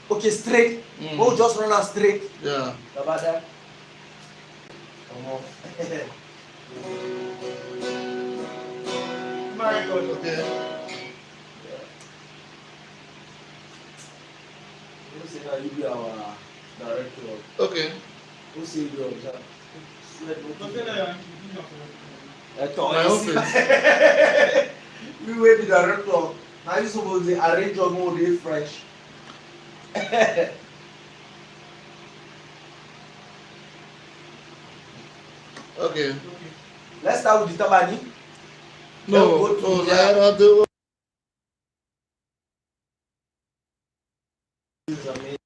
Okay, straight. Oh, just run out straight. Yeah. About that. Come on. My record. Okay. Who say that you be our director? Okay. Who say you are that? My office. We wait the director. Now you supposed to arrange your mode fresh. Okay. Let's start with the tabani. No. Oh, Naira do. This is amazing.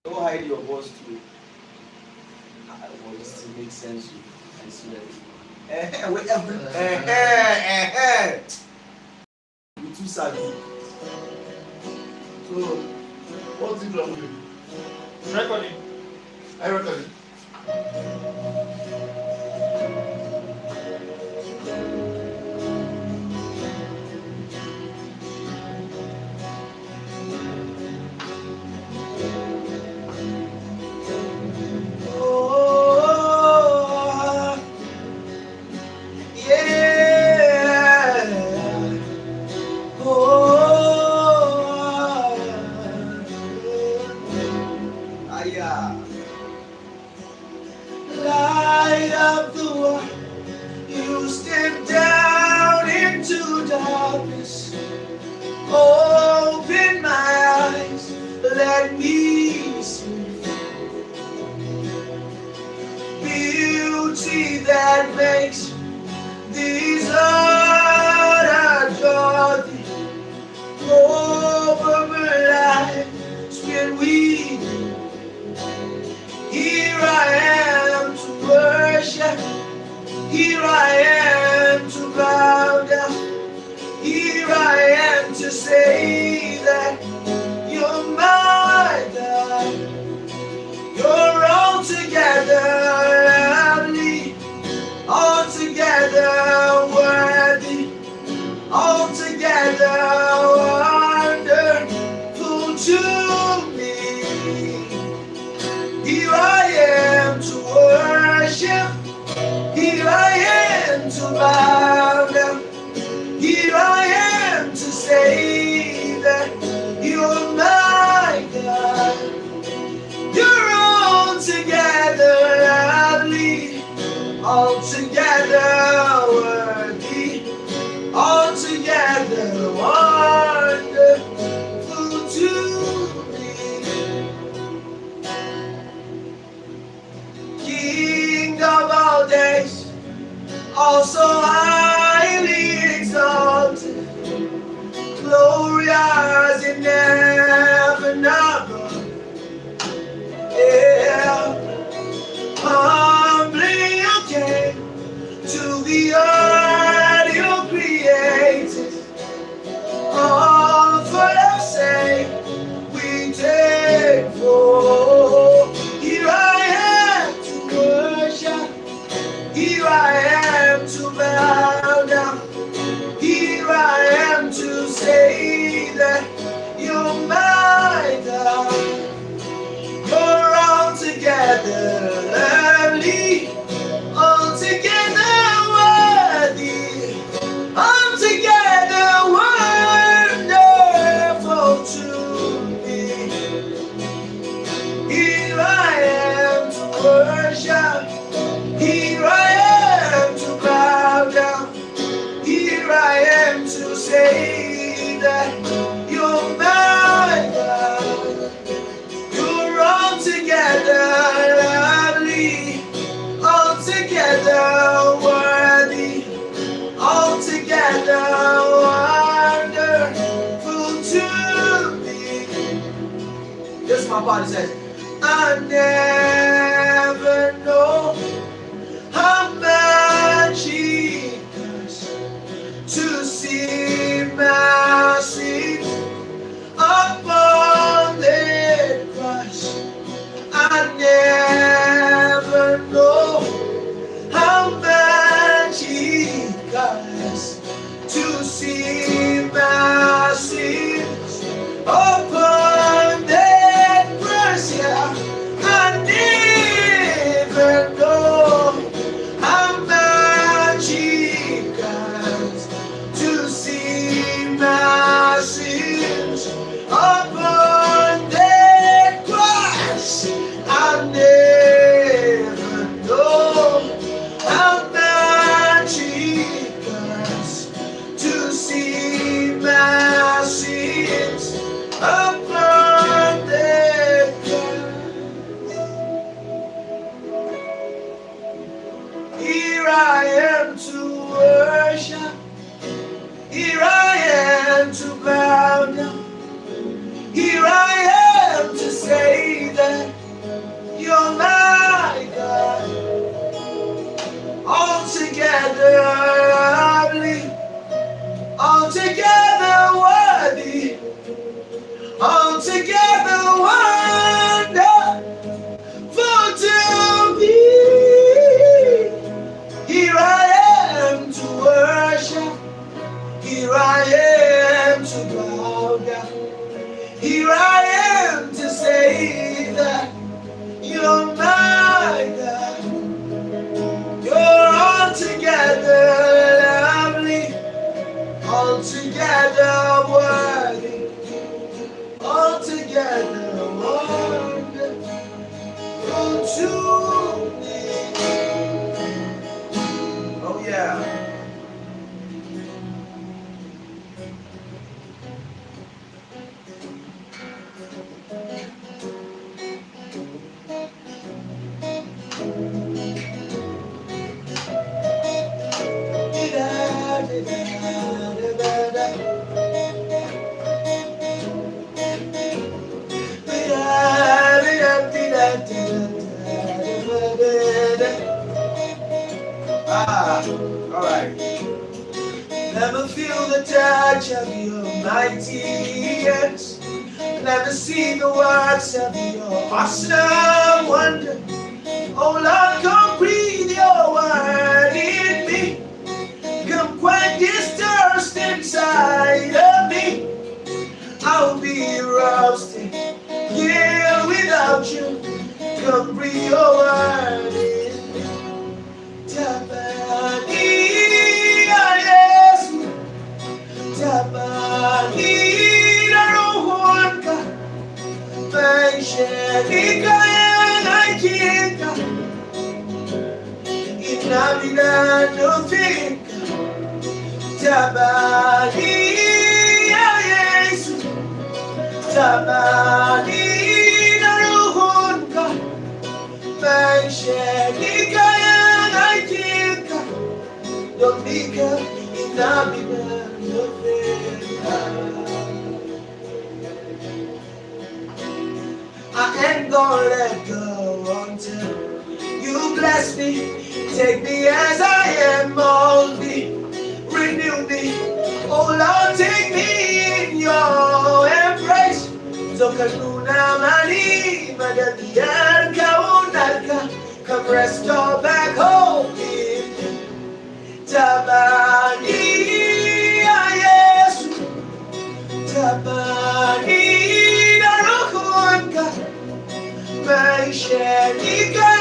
Don't hide your voice too. This makes sense. I see that. With every you too sad. So, what's it wrong with you? Recording. I reckon. Oh, yeah. Oh, yeah. Light of the world, you step down into darkness. Open my eyes, let me see beauty that makes these heart adore thee. Over my life, when we here I am to worship, here I am to bow down, here I am to say that you're my God. You're altogether lovely, altogether worthy, altogether wonderful to me. Here I am to worship, here I am to bow down, here I am to say that you're my God. You're altogether lovely, altogether worthy, altogether wonderful to me. King of all days, also highly exalted, glorious in heaven above. Yeah, humbly you came to the earth you created. All for your sake we take for. Here I am to worship, here I am to bow down, here I am to say that you're my God. You're altogether lovely, altogether worthy, altogether wonderful to me. Here I am to worship, here I am to bow down, here I am to say that you're my God. You're altogether lovely, altogether worthy, altogether wonderful to me. This is my body says, I never know how much it costs to see my sins upon the cross. to me. Oh yeah. Ah, all right. Never feel the touch of your mighty hands. Never see the works of your awesome wonder. Oh Lord, come breathe your word in me. Come quiet this thirst inside of me. I'll be roasting, yeah, without you. Come breathe your word in me. Tabani, Yesu. Tabani, Naruhunka. Maisha yanakika. Inabina nufika. Tabani, Yesu. Tabani, Naruhunka. Maisha yanakika. Dominica, inabina nufika. I ain't gonna let go until you bless me. Take me as I am, mold me, renew me. Oh Lord, take me in your embrace. Zokanuna mani, madadiyanka unalka. Come restore back home in me. Tabani, Yesu. Tabani, Naruhunka. Maisha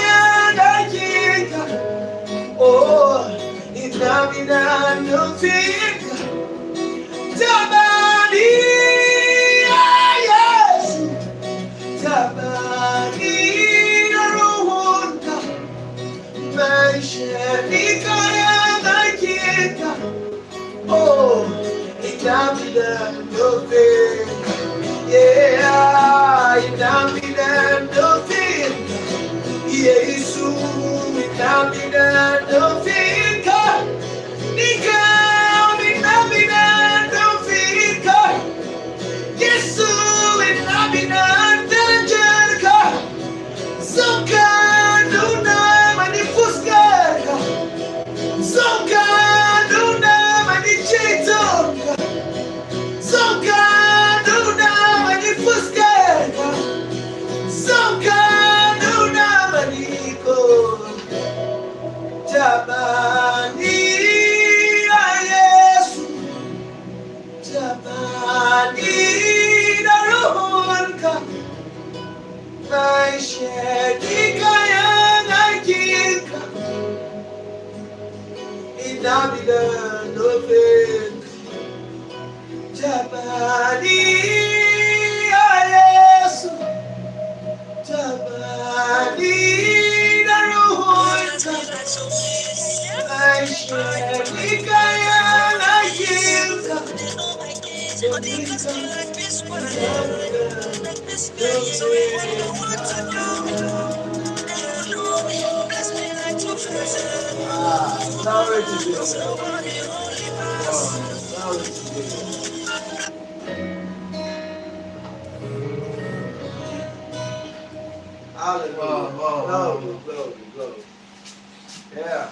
yanakika. Oh, inabina nufika. Tabani, Yesu. Tabani, Naruhunka. Maisha yanakika. Oh, inabina nufika. Yeah, inabina nufika. Yesu, inabina nufika. Nika, inabina nufika. Yesu, inabina nufika. Zoka, nuna manifuskaka. Zoka, nuna manichitoka. Zoka, nuna manifuskaka. Zoka, nuna maniko. Tabani, Yesu. Tabani, Naruhunka. Maisha yanakika. Inabina nufika. Tabani, Yesu. Tabani, Naruhunka. Maisha yanakika. Dominica, glory to Jesus. Glory to Jesus. Hallelujah. Glory, glory, glory. Yeah.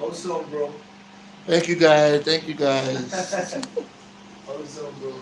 Awesome, bro. Thank you guys. Thank you guys. Awesome, bro.